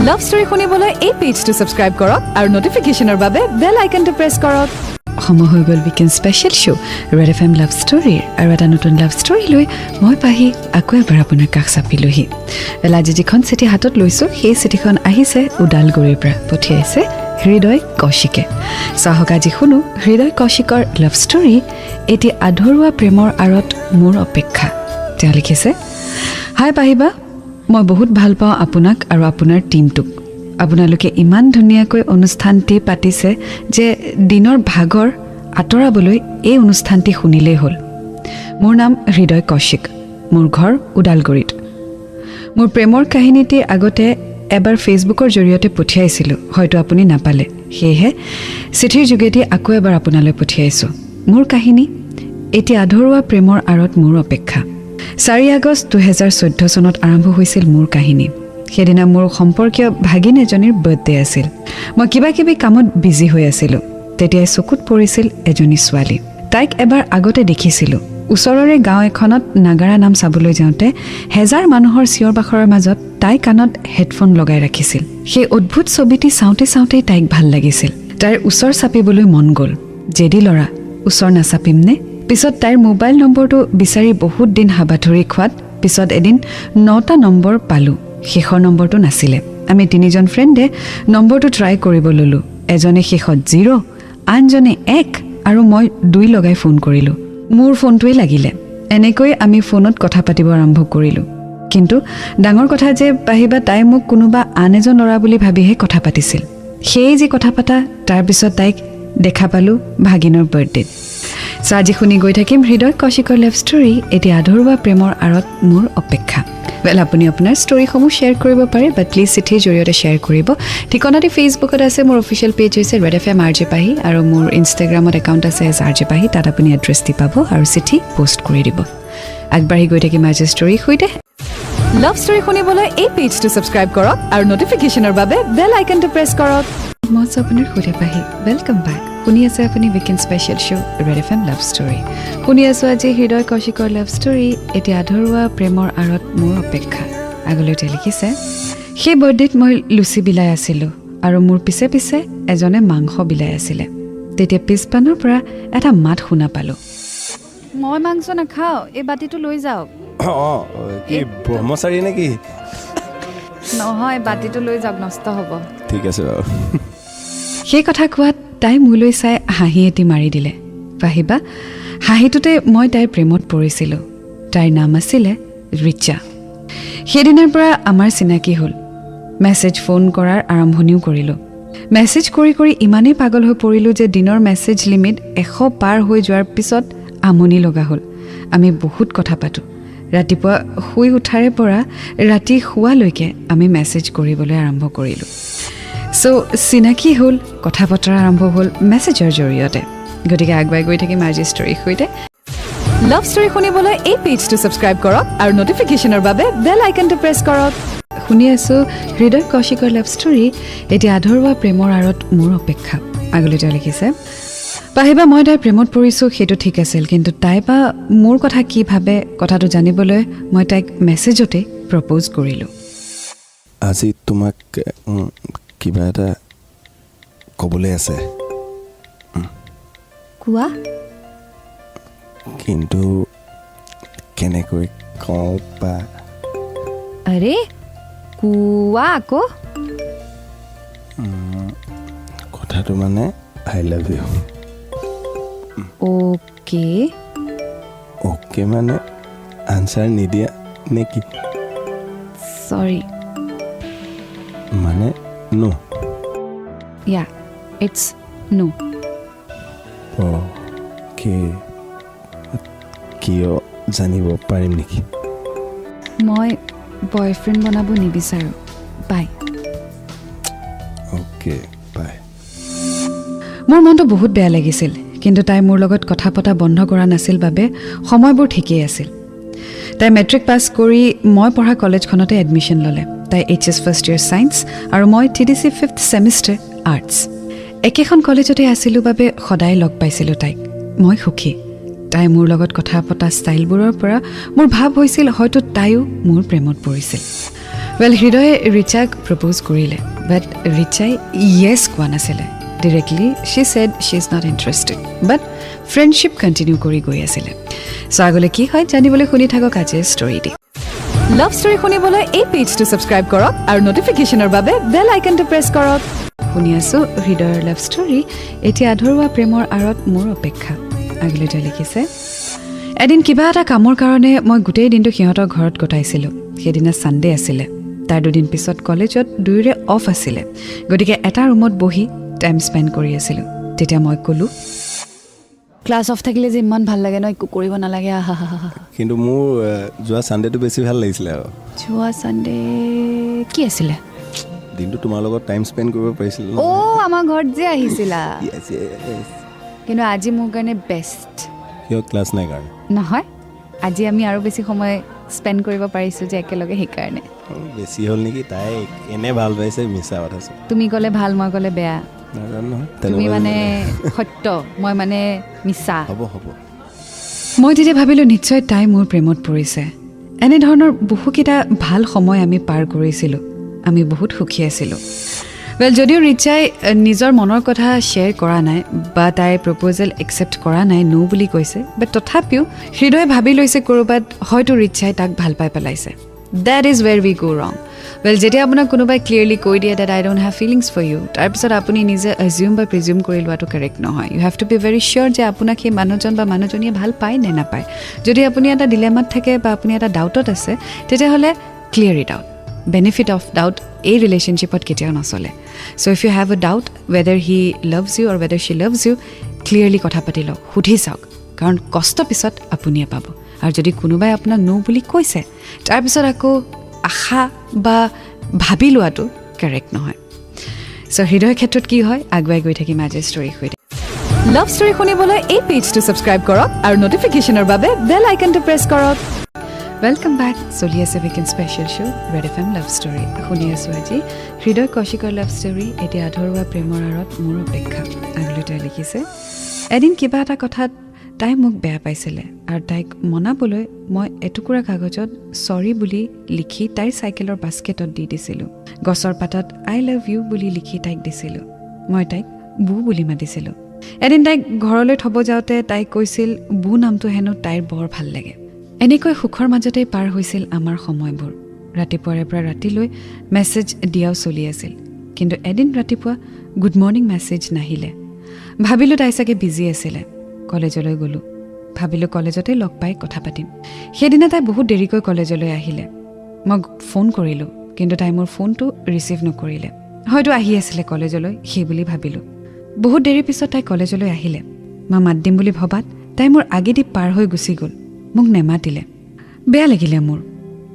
Love story শুনিবলৈ এই পেজটো subscribe কৰক আৰু নটিফিকেশ্যনৰ বাবে বেল আইকনটো প্ৰেছ কৰক। সময় হৈ গ'ল weekend special show' Red FM লাভ ষ্টৰীৰ আৰু এটা নতুন লাভ ষ্টৰী লৈ মই পাহি আকৌ এবাৰ আপোনাৰ কাষ চাপিলোহি। আজি যিখন চিঠি হাতত লৈছোঁ সেই চিঠিখন আহিছে ওদালগুৰিৰ পৰা, পঠিয়াইছে হৃদয় কৌশিকে। চাহক আজি শুনো হৃদয় কৌশিকৰ লাভ ষ্টৰী এটি আধৰুৱা প্ৰেমৰ আঁৰত মোৰ অপেক্ষা। তেওঁ লিখিছে, হাই পাহিবা, মই বহুত ভাল পাওঁ আপোনাক আৰু আপোনাৰ টীমটোক। আপোনালোকে ইমান ধুনীয়াকৈ অনুষ্ঠানটি পাতিছে যে দিনৰ ভাগৰ আঁতৰাবলৈ এই অনুষ্ঠানটি শুনিলেই হ'ল। মোৰ নাম হৃদয় কৌশিক, মোৰ ঘৰ ওদালগুৰিত। মোৰ প্ৰেমৰ কাহিনীটি আগতে এবাৰ ফেচবুকৰ জৰিয়তে পঠিয়াইছিলোঁ, হয়তো আপুনি নাপালে, সেয়েহে চিঠিৰ যোগেদি আকৌ এবাৰ আপোনালৈ পঠিয়াইছোঁ। মোৰ কাহিনী এটি আধৰুৱা প্ৰেমৰ আঁৰত মোৰ অপেক্ষা। 4 আগষ্ট 2014 চনত আৰম্ভ হৈছিল মোৰ কাহিনী। সেইদিনা মোৰ সম্পৰ্কীয় ভাগিন এজনীৰ বাৰ্থডে আছিল। মই কিবা কিবি কামত বিজি হৈ আছিলোঁ। তেতিয়াই চকুত পৰিছিল এজনী ছোৱালী। তাইক এবাৰ আগতে দেখিছিলোঁ। ওচৰৰে গাঁও এখনত নাগাৰা নাম চাবলৈ যাওঁতে হেজাৰ মানুহৰ চিঞৰ বাখৰৰ মাজত তাই কাণত হেডফোন লগাই ৰাখিছিল। সেই অদ্ভুত ছবিটি চাওঁতে চাওঁতেই তাইক ভাল লাগিছিল। তাইৰ ওচৰ চাপিবলৈ মন গ'ল। জেদি ল'ৰা, ওচৰ নাচাপিমনে? পিছত তাইৰ মোবাইল নম্বৰটো বিচাৰি বহুত দিন হাবাথুৰি খোৱাত পিছত এদিন 9টা নম্বৰ পালোঁ। শেষৰ নম্বৰটো নাছিলে। আমি 3জন ফ্ৰেণ্ডে নম্বৰটো ট্ৰাই কৰিব ল'লোঁ। এজনে শেষত 0, আনজনে 1 আৰু মই 2 লগাই ফোন কৰিলোঁ। মোৰ ফোনটোৱেই লাগিলে। এনেকৈ আমি ফোনত কথা পাতিব আৰম্ভ কৰিলোঁ। কিন্তু ডাঙৰ কথা যে পাহিবা তাই মোক কোনোবা আন এজন ল'ৰা বুলি ভাবিহে কথা পাতিছিল। সেয়ে যি কথা পাতা, তাৰপিছত তাইক দেখা পালোঁ ভাগিনৰ বাৰ্থডেত। আজি শুনি গৈ থাকিম হৃদয় কৌশিকৰ লাভ ষ্টৰী এটি আধৰুৱা প্ৰেমৰ আঁৰত মোৰ অপেক্ষা। আপুনি আপোনাৰ ষ্টৰীসমূহ শ্বেয়াৰ কৰিব পাৰে, বাট প্লিজ চিঠিৰ জৰিয়তে শ্বেয়াৰ কৰিব। ঠিকনাটি ফেচবুকত আছে, মোৰ অফিচিয়েল পেজ হৈছে ৰেড FM RJ পাহি আৰু মোৰ ইনষ্টাগ্ৰামত একাউণ্ট আছে RJ পাহি। তাত আপুনি এড্ৰেছ দি পাব আৰু চিঠি পোষ্ট কৰি দিব। আগবাঢ়ি গৈ থাকিম আজি ষ্টৰীৰ সৈতে। লাভ ষ্টৰী শুনিবলৈ এই পেজটো ছাবস্ক্ৰাইব কৰক আৰু নটিফিকেশ্যনৰ বাবে বেল আইকনটো প্ৰেছ কৰক। মই আছোঁ আপোনাৰ সৈতে পাহি। Welcome back. শুনি আছে আপুনি weekend special show' Red FM love story. শুনি আছোঁ আজি হৃদয় কৌশিকৰ লাভ ষ্টৰী এটি আধৰুৱা প্ৰেমৰ আঁৰত মোৰ অপেক্ষা। আগলৈ তেওঁ লিখিছে, সেই বাৰ্থডেত মই লুচি বিলাই আছিলোঁ আৰু মোৰ পিছে পিছে এজনে মাংস বিলাই আছিলে। তেতিয়া পিছপানৰ পৰা এটা মাত শুনা পালোঁ, মই মাংস নাখাওঁ, এই বাতিটো লৈ যাওক। ব্ৰহ্মচাৰী নেকি? নহয়, বাতিটো লৈ যাওক, নষ্ট হ'ব। ঠিক আছে বাৰু। সেই কথা কোৱাত তাই মোলৈ চাই হাঁহি এটি মাৰি দিলে। পাহিবা, হাঁহিটোতে মই তাইৰ প্ৰেমত পৰিছিলোঁ। তাইৰ নাম আছিলে ৰিচা। সেইদিনাৰ পৰা আমাৰ চিনাকি হ'ল। মেছেজ ফোন কৰাৰ আৰম্ভণিও কৰিলোঁ। মেছেজ কৰি কৰি ইমানেই পাগল হৈ পৰিলোঁ যে দিনৰ মেছেজ লিমিট 100 পাৰ হৈ যোৱাৰ পিছত আমনি লগা হ'ল। আমি বহুত কথা পাতোঁ। ৰাতিপুৱা শুই উঠাৰে পৰা ৰাতি শোৱালৈকে আমি মেছেজ কৰিবলৈ আৰম্ভ কৰিলোঁ। চিনাকি হ'ল, কথা বতৰা আৰম্ভ হ'ল মেছেজৰ জৰিয়তে। গতিকে আগুৱাই গৈ থাকিম আজি ষ্টৰীৰ সৈতে। লাভ ষ্টৰী শুনিবলৈ এই পেজটো ছাবস্ক্ৰাইব কৰক আৰু নটিফিকেশ্যনৰ বাবে বেল আইকনটো প্ৰেছ কৰক। শুনি আছোঁ হৃদয় কৌশিকৰ লাভ ষ্টৰী এটি আধৰুৱা প্ৰেমৰ আঁৰত মোৰ অপেক্ষা। আগলৈ তেওঁ লিখিছে, পাহিবা মই তাইৰ প্ৰেমত পৰিছোঁ সেইটো ঠিক আছিল, কিন্তু তাই বা মোৰ কথা কি ভাবে কথাটো জানিবলৈ মই তাইক মেছেজতে প্ৰপ'জ কৰিলোঁ। আজি তোমাক কিবা এটা ক'বলৈ আছে। কোৱা। কিন্তু কেনেকৈ কওঁ বা। আৰে কোৱা আকৌ। কথাটো মানে I love you. Okay. Okay মানে আনচাৰ নিদিয়া নেকি? চৰি। মানে নো? ইয়া, ইটছ নো। অ'কে। কিয় জানিব পাৰিম নেকি? মই বয়ফ্ৰেণ্ড বনাব নিবিচাৰোঁ। বাই। অ'কে, বাই। মোৰ মনটো বহুত বেয়া লাগিছিল, কিন্তু তাই মোৰ লগত কথা পতা বন্ধ কৰা নাছিল বাবে সময়বোৰ ঠিকেই আছিল। তাই মেট্ৰিক পাছ কৰি মই পঢ়া কলেজখনতে এডমিশ্যন ল'লে। তাই HS ফাৰ্ষ্ট ইয়েৰ ছায়েন্স আৰু মই TDC 5th ছেমিষ্টাৰ আৰ্টছ। একেখন কলেজতে আছিলোঁ বাবে সদায় লগ পাইছিলোঁ তাইক। মই সুখী। তাই মোৰ লগত কথা পতা ষ্টাইলবোৰৰ পৰা মোৰ ভাৱ হৈছিল হয়তো তাইও মোৰ প্ৰেমত পৰিছিল। ৱেল হৃদয়ে ৰিচাক প্ৰপ'জ কৰিলে বাট ৰিচাই য়েছ কোৱা নাছিলে directly Shi said Shi is not interested but friendship continue কৰি গৈ আছিলে চ' আগলৈ কি হয় জানিবলৈ শুনি থাকক আজিৰ ষ্টৰিটি লাভ ষ্টৰি শুনিবলৈ এই পেজটো ছাবস্ক্ৰাইব কৰক আৰু নটিফিকেশ্যনৰ বাবে বেল আইকনটো প্ৰেছ কৰক শুনি আছোঁ হৃদয়ৰ লাভ ষ্টৰি এতিয়া আধৰুৱা প্ৰেমৰ আৰত মোৰ অপেক্ষা আগলৈ তেওঁ লিখিছে এদিন কিবা এটা কামৰ কাৰণে মই গোটেই দিনটো সিহঁতৰ ঘৰত কটাইছিলোঁ সেইদিনা ছানডে আছিলে তাৰ দুদিন পিছত কলেজত দুয়োৰে অফ আছিলে গতিকে এটা ৰুমত বহি টাইম স্পেণ্ড কৰি আছিলোঁ তেতিয়া মই ক'লোঁ ক্লাছ অফ থাকিলে যে ইমান ভাল লাগে ন একো কৰিব নালাগে আহা হা হা কিন্তু মোৰ যোৱা ছানডেটো বেছি ভাল লাগিছিলে আৰু যোৱা ছানডে কি আছিলে দিনটো তোমাৰ লগত টাইম স্পেণ্ড কৰিব পাৰিছিলোঁ অ' আমাৰ ঘৰত যে আহিছিলা কিন্তু আজি মোৰ কাৰণে বেষ্ট কিয় ক্লাছ নাই কাৰণে নহয় আজি আমি আৰু বেছি সময় স্পেণ্ড কৰিব পাৰিছোঁ যে একেলগে সেইকাৰণে বেছি হ'ল নেকি তাই এনে ভাল পাইছে মিছা কথা তুমি ক'লে ভাল মই ক'লে বেয়া নাজানো নহয় তুমি মানে সত্য মই মানে মিছা হ'ব হ'ব মই তেতিয়া ভাবিলোঁ নিশ্চয় তাই মোৰ প্ৰেমত পৰিছে এনেধৰণৰ বহুকেইটা ভাল সময় আমি পাৰ কৰিছিলোঁ আমি বহুত সুখী আছিলোঁ ৱেল যদিও ৰিচাই নিজৰ মনৰ কথা শ্বেয়াৰ কৰা নাই বা তাইৰ প্ৰপ'জেল একচেপ্ট কৰা নাই নো বুলি কৈছে বাট তথাপিও হৃদয়ে ভাবি লৈছে ক'ৰবাত হয়তো ৰিচাই তাক ভাল পাই পেলাইছে দেট ইজ ৱেৰ উই গো ৰং ৱেল যেতিয়া আপোনাক কোনোবাই ক্লিয়াৰলি কৈ দিয়ে that I don't have feelings for you তাৰপিছত আপুনি নিজে এজিউম বা প্ৰিজিউম কৰি লোৱাটো কাৰেক্ট নহয় you have to be very sure যে আপোনাক সেই মানুহজন বা মানুহজনীয়ে ভাল পায় নে নাপায় যদি আপুনি এটা ডিলেমাত থাকে বা আপুনি এটা ডাউটত আছে তেতিয়াহ'লে clear it out benefit of doubt এই ৰিলেশ্যনশ্বিপত কেতিয়াও নচলে so' if you have a doubt whether he loves you or whether she loves you clearly কথা পাতি লওক সুধি চাওক কাৰণ কষ্ট পিছত আপুনিয়ে পাব আৰু যদি কোনোবাই আপোনাক নো বুলি কৈছে তাৰপিছত আকৌ আশা বা ভাবি লোৱাটো কাৰেক্ট নহয় চ' হৃদয়ৰ ক্ষেত্ৰত কি হয় আগুৱাই গৈ থাকিম আজিৰ ষ্টৰীৰ সৈতে লাভ ষ্টৰি শুনিবলৈ এই পেজটো ছাবস্ক্ৰাইব কৰক আৰু নটিফিকেশ্যনৰ বাবে বেল আইকনটো প্ৰেছ কৰক ৱেলকাম বেক চলি আছে weekend special show' Red F M love story শুনি আছোঁ আজি হৃদয় কৌশিকৰ লাভ ষ্টৰি এতিয়া আধৰুৱা প্ৰেমৰ আৰত মোৰ অপেক্ষা আগলৈ তেওঁ লিখিছে এদিন কিবা এটা কথাত তাই মোক বেয়া পাইছিলে আৰু তাইক মনাবলৈ মই এটুকুৰা কাগজত চৰি বুলি লিখি তাইৰ চাইকেলৰ বাস্কেটত দি দিছিলোঁ গছৰ পাতত আই লাভ ইউ বুলি লিখি তাইক দিছিলোঁ মই তাইক বু বুলি মাতিছিলোঁ এদিন তাইক ঘৰলৈ থ'ব যাওঁতে তাইক কৈছিল বু নামটো হেনো তাইৰ বৰ ভাল লাগে এনেকৈ সুখৰ মাজতেই পাৰ হৈছিল আমাৰ সময়বোৰ ৰাতিপুৱাৰে পৰা ৰাতিলৈ মেছেজ দিয়াও চলি আছিল কিন্তু এদিন ৰাতিপুৱা গুড মৰ্ণিং মেছেজ নাহিলে ভাবিলোঁ তাই চাগে বিজি আছিলে কলেজলৈ গ'লোঁ ভাবিলোঁ কলেজতে লগ পাই কথা পাতিম সেইদিনা তাই বহুত দেৰিকৈ কলেজলৈ আহিলে মই ফোন কৰিলোঁ কিন্তু তাই মোৰ ফোনটো ৰিচিভ নকৰিলে হয়তো আহি আছিলে কলেজলৈ সেই বুলি ভাবিলোঁ বহুত দেৰিৰ পিছত তাই কলেজলৈ আহিলে মই মাত দিম বুলি ভবাত তাই মোৰ আগেদি পাৰ হৈ গুচি গ'ল মোক নেমাতিলে বেয়া লাগিলে মোৰ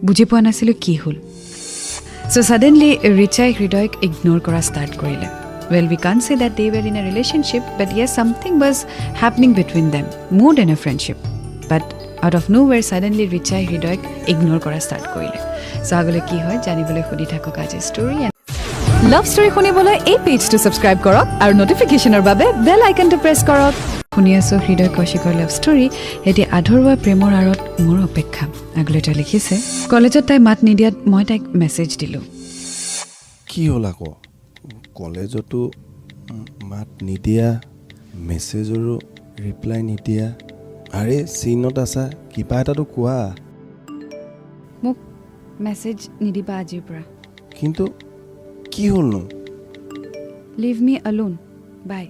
বুজি পোৱা নাছিলোঁ কি হ'ল চ' ছাডেনলি ৰিচাই হৃদয়ক ইগন'ৰ কৰা ষ্টাৰ্ট কৰিলে Well, we can't say that they were in a relationship, but yes, something was happening between them, more than a friendship. But out of nowhere, suddenly Richai Hridoyk ignore kora start korile. So agole ki hoy janibole khudi thakok aji story. Love story khunibole ei page to subscribe korok aru notification or babe bell icon to press korok. Khuni aso Hridoy Kaushikor love story eti Adhorua Premor Arot Mor Apekkha. Agole ta likhise college tai mat nidiat moi taik message dilu. কি হ'ল আকৌ কলেজতো মাত নিদিয়া মেছেজৰো reply নিদিয়া আৰে চিনত আছা কিবা এটাতো কোৱা মোক মেছেজ নিদিবা আজিৰ পৰা কিন্তু কি হ'লনো লিভ মি এলোন বাই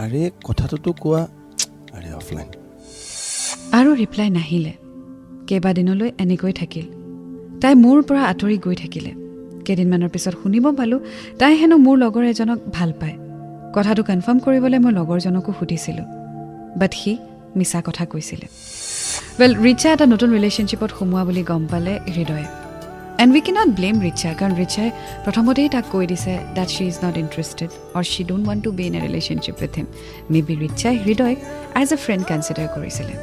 আৰে কথাটোতো কোৱা আৰে অফলাইন আৰু ৰিপ্লাই নাহিলে কেইবাদিনলৈ এনেকৈ থাকিল তাই মোৰ পৰা আঁতৰি গৈ থাকিলে কেইদিনমানৰ পিছত শুনিব পালোঁ তাই হেনো মোৰ লগৰ এজনক ভাল পায় কথাটো কনফাৰ্ম কৰিবলৈ মই লগৰজনকো সুধিছিলোঁ বাট সি মিছা কথা কৈছিলে ৱেল ৰিচা এটা নতুন ৰিলেশ্যনশ্বিপত সোমোৱা বুলি গম পালে হৃদয়ে and we cannot blame Richa কাৰণ ৰিচাই প্ৰথমতেই তাক কৈ দিছে that she is not interested or she don't want to be in a relationship with him may be ৰিচাই হৃদয়ক এজ এ ফ্ৰেণ্ড কনচিডাৰ কৰিছিলে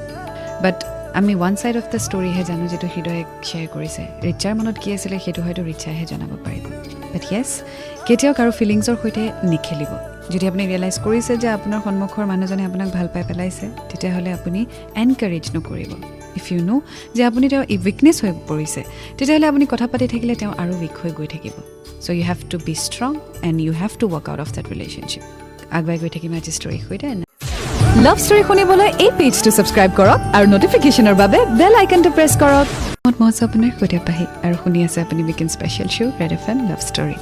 বাট আমি ওৱান ছাইড অফ দ্য ষ্টৰিহে জানো যিটো হৃদয়ে শ্বেয়াৰ কৰিছে ৰিচাৰ মনত কি আছিলে সেইটো হয়তো ৰিচাইহে জনাব পাৰিব বাট য়েছ কেতিয়াও কাৰো ফিলিংছৰ সৈতে নিখেলিব যদি আপুনি ৰিয়েলাইজ কৰিছে যে আপোনাৰ সন্মুখৰ মানুহজনে আপোনাক ভাল পাই পেলাইছে তেতিয়াহ'লে আপুনি এনকাৰেজ নকৰিব ইফ ইউ নো যে আপুনি তেওঁ উইকনেছ হৈ পৰিছে তেতিয়াহ'লে আপুনি কথা পাতি থাকিলে তেওঁ আৰু উইক হৈ গৈ থাকিব so' you have to be strong and you have to work out of that relationship আগুৱাই গৈ থাকিম আজি ষ্টৰী সৈতে লাভ ষ্টৰী শুনিবলৈ এই পেজটো ছাবস্ক্ৰাইব কৰক আৰু নটিফিকেশ্যনৰ বাবে বেল আইকনটো প্ৰেছ কৰক মই আপোনাৰ সৈতে পাহি আৰু শুনি আছে আপুনি weekend special show' Red FM love story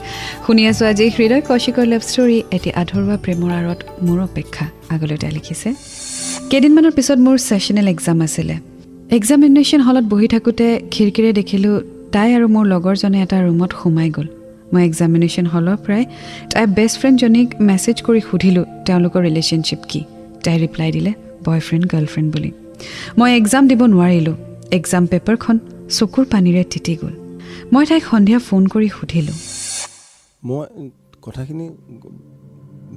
শুনি আছোঁ আজি হৃদয় কৌশিকৰ লাভ ষ্টৰী এটি আধৰুৱা প্ৰেমৰ আৰত মোৰ অপেক্ষা আগলৈ তেওঁ লিখিছে কেইদিনমানৰ পিছত মোৰ ছেশ্যনেল এক্সাম আছিলে এক্সামিনেশ্যন হলত বহি থাকোঁতে খিৰিকীৰে দেখিলোঁ তাই আৰু মোৰ লগৰজনে এটা ৰুমত সোমাই গ'ল মই এক্সামিনেশ্যন হলৰ পৰাই তাইৰ বেষ্ট ফ্ৰেণ্ডজনীক মেছেজ কৰি সুধিলোঁ তেওঁলোকৰ ৰিলেশ্যনশ্বিপ কি তাই ৰিপ্লাই দিলে বয়ফ্ৰেণ্ড গাৰ্লফ্ৰেণ্ড বুলি মই এক্সাম দিব নোৱাৰিলোঁ এক্সাম পেপাৰখন চকুৰ পানীৰে তিতি গ'ল মই তাইক সন্ধিয়া ফোন কৰি সুধিলোঁ মই কথাখিনি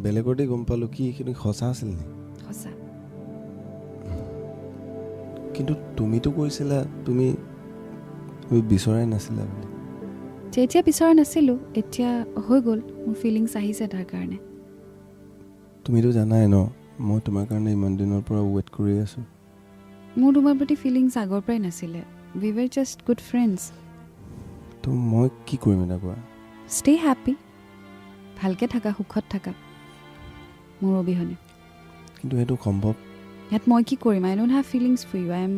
বেলেগতে গম পালোঁ কি এইখিনি সঁচা আছিল নে সঁচা কিন্তু তুমিতো কৈছিলা তুমি বিচৰাই নাছিলা বুলি এতিয়া বিচৰা নাছিলোঁ এতিয়া হৈ গ'ল মোৰ ফিলিংছ আহিছে তাৰ কাৰণে তুমিতো জানাই ন মই তোমাৰ কাৰণে ইমান দিনৰ পৰা ৱেইট কৰি আছোঁ মোৰ তোমাৰ প্ৰতি ফিলিংছ আগৰ পৰাই নাছিলে উই ৱেৰ জাষ্ট গুড ফ্ৰেণ্ডছ তো মই কি কৰিম এটা কোৱা ষ্টে হেপ্পী ভালকৈ থাকা সুখত থাকা মোৰ অবিহনে কিন্তু সেইটো সম্ভৱ ইয়াত মই কি কৰিম I don't have feelings for you I am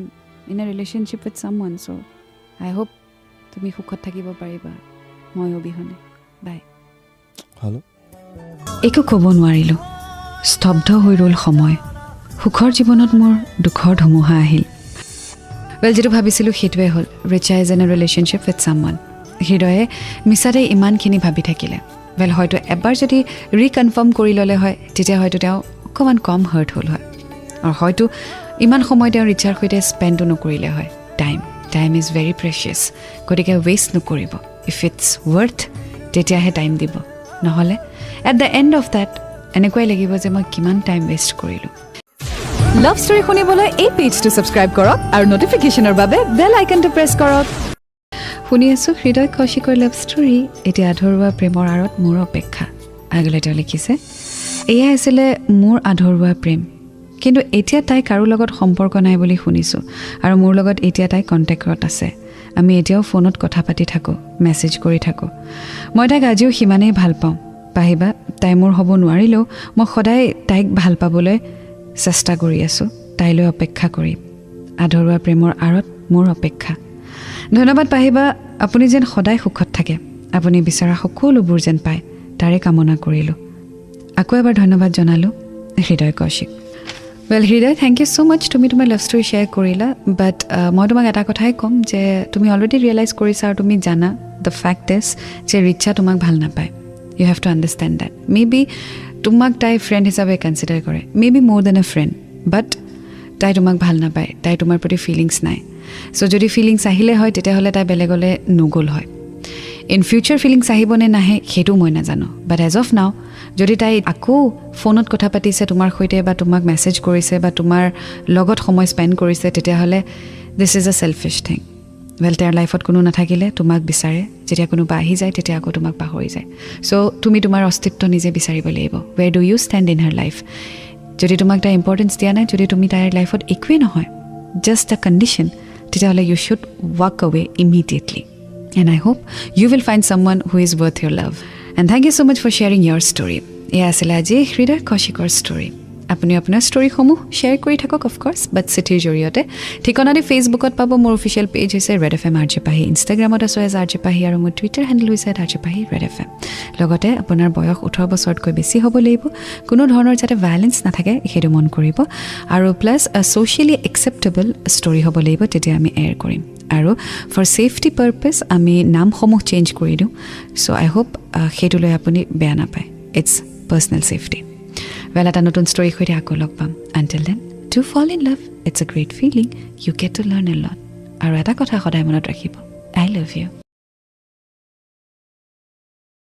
in a relationship with someone so' I hope তুমি সুখত থাকিব পাৰিবা মই অবিহনে বাই হেল্ল' একো ক'ব নোৱাৰিলোঁ স্তব্ধ হৈ ৰ'ল সময় সুখৰ জীৱনত মোৰ দুখৰ ধুমুহা আহিল ৱেল যিটো ভাবিছিলোঁ সেইটোৱে হ'ল Richa is in a relationship with someone হৃদয়ে মিছাতে ইমানখিনি ভাবি থাকিলে ৱেল হয়তো এবাৰ যদি ৰিকনফাৰ্ম কৰি ল'লে হয় তেতিয়া হয়তো তেওঁ অকণমান কম হাৰ্ট হ'ল হয় আৰু হয়তো ইমান সময় তেওঁ ৰিচাৰ সৈতে স্পেণ্ডো নকৰিলে হয় টাইম ইজ ভেৰি প্ৰেচিয়াছ গতিকে ৱেষ্ট নকৰিব ইফ ইটছ ৱৰ্থ তেতিয়াহে টাইম দিব নহ'লে at the and of that এনেকুৱাই লাগিব যে মই কিমান টাইম ৱেষ্ট কৰিলোঁ লাভ ষ্টৰী শুনিবলৈ এই পেজটো ছাবস্ক্ৰাইব কৰক আৰু নটিফিকেশ্যনৰ বাবে বেল আইকনটো প্ৰেছ কৰক শুনি আছোঁ হৃদয় কৌশিকৰ লাভ ষ্টৰী এতিয়া আধৰুৱা প্ৰেমৰ আৰত মোৰ অপেক্ষা আগলৈ তেওঁ লিখিছে এয়া আছিলে মোৰ আধৰুৱা প্ৰেম কিন্তু এতিয়া তাই কাৰো লগত সম্পৰ্ক নাই বুলি শুনিছোঁ আৰু মোৰ লগত এতিয়া তাই কণ্টেক্টত আছে আমি এতিয়াও ফোনত কথা পাতি থাকোঁ মেছেজ কৰি থাকোঁ মই তাইক আজিও সিমানেই ভাল পাওঁ পাহিবা তাই মোৰ হ'ব নোৱাৰিলেও মই সদায় তাইক ভাল পাবলৈ চেষ্টা কৰি আছোঁ তাইলৈ অপেক্ষা কৰিম আধৰুৱা প্ৰেমৰ আৰত মোৰ অপেক্ষা ধন্যবাদ পাহিবা আপুনি যেন সদায় সুখত থাকে আপুনি বিচৰা সকলোবোৰ যেন পায় তাৰে কামনা কৰিলোঁ আকৌ এবাৰ ধন্যবাদ জনালোঁ হৃদয় কৌশিক ৱেল হৃদয় থেংক ইউ ছ' মাছ তুমি তোমাৰ লাভ ষ্টৰী শ্বেয়াৰ কৰিলা বাট মই তোমাক এটা কথাই ক'ম যে তুমি অলৰেডি ৰিয়েলাইজ কৰিছা আৰু তুমি জানা দ্য ফেক্ট ইজ যে ৰিচা তোমাক ভাল নাপায় you have to understand that maybe তোমাক তাই ফ্ৰেণ্ড হিচাপে কনচিডাৰ কৰে maybe more than a friend but তাই তোমাক ভাল নাপায় তাই তোমাৰ প্ৰতি ফিলিংছ নাই চ' যদি ফিলিংছ আহিলে হয় তেতিয়াহ'লে তাই বেলেগলৈ নগ'ল হয় ইন ফিউচাৰ ফিলিংছ আহিব নে নাহে সেইটো মই নাজানো বাট এজ অফ নাও যদি তাই আকৌ ফোনত কথা পাতিছে তোমাৰ সৈতে বা তোমাক মেছেজ কৰিছে বা তোমাৰ লগত সময় স্পেণ্ড কৰিছে তেতিয়াহ'লে this is a selfish thing well তেওঁৰ লাইফত কোনো নাথাকিলে তোমাক বিচাৰে যেতিয়া কোনোবা আহি যায় তেতিয়া আকৌ তোমাক পাহৰি যায় চ' তুমি তোমাৰ অস্তিত্ব নিজে বিচাৰিব লাগিব where do you stand in her life যদি তোমাক তাই ইম্পৰ্টেঞ্চ দিয়া নাই যদি তুমি তাইৰ লাইফত একোৱেই নহয় জাষ্ট আ কণ্ডিশ্যন তেতিয়াহ'লে you should walk away immediately and I hope you will find someone who is worth your love and thank you so' much for sharing your story এয়া আছিলে আজি হৃদয় কৌশিকৰ ষ্টৰী আপুনি আপোনাৰ ষ্টৰীসমূহ শ্বেয়াৰ কৰি থাকক of course বাট চিঠিৰ জৰিয়তে ঠিকনা দি ফেচবুকত পাব মোৰ অফিচিয়েল পেজ হৈছে ৰেড FM RJ Pahi ইনষ্টাগ্ৰামত আছোঁ এজ RJ Pahi আৰু মোৰ টুইটাৰ হেণ্ডেল হৈছে RJ Pahi ৰেড FM লগতে আপোনাৰ বয়স 18 বছৰতকৈ বেছি হ'ব লাগিব কোনো ধৰণৰ যাতে ভায়লেঞ্চ নাথাকে সেইটো মন কৰিব আৰু প্লাছ ছ'চিয়েলি একচেপ্টেবল ষ্টৰী হ'ব লাগিব তেতিয়া আমি এয়াৰ কৰিম আৰু ফৰ ছেফটি পাৰ্পজ আমি নামসমূহ চেঞ্জ কৰি দিওঁ চ' আই হোপ সেইটো লৈ আপুনি বেয়া নাপায় ইটছ পাৰ্চনেল ছেফটি ৱেল এটা নতুন ষ্টৰীৰ সৈতে আকৌ লগ পাম until then to fall in love it's a great feeling you get to learn a lot আৰু এটা কথা সদায় মনত ৰাখিব আই লাভ ইউ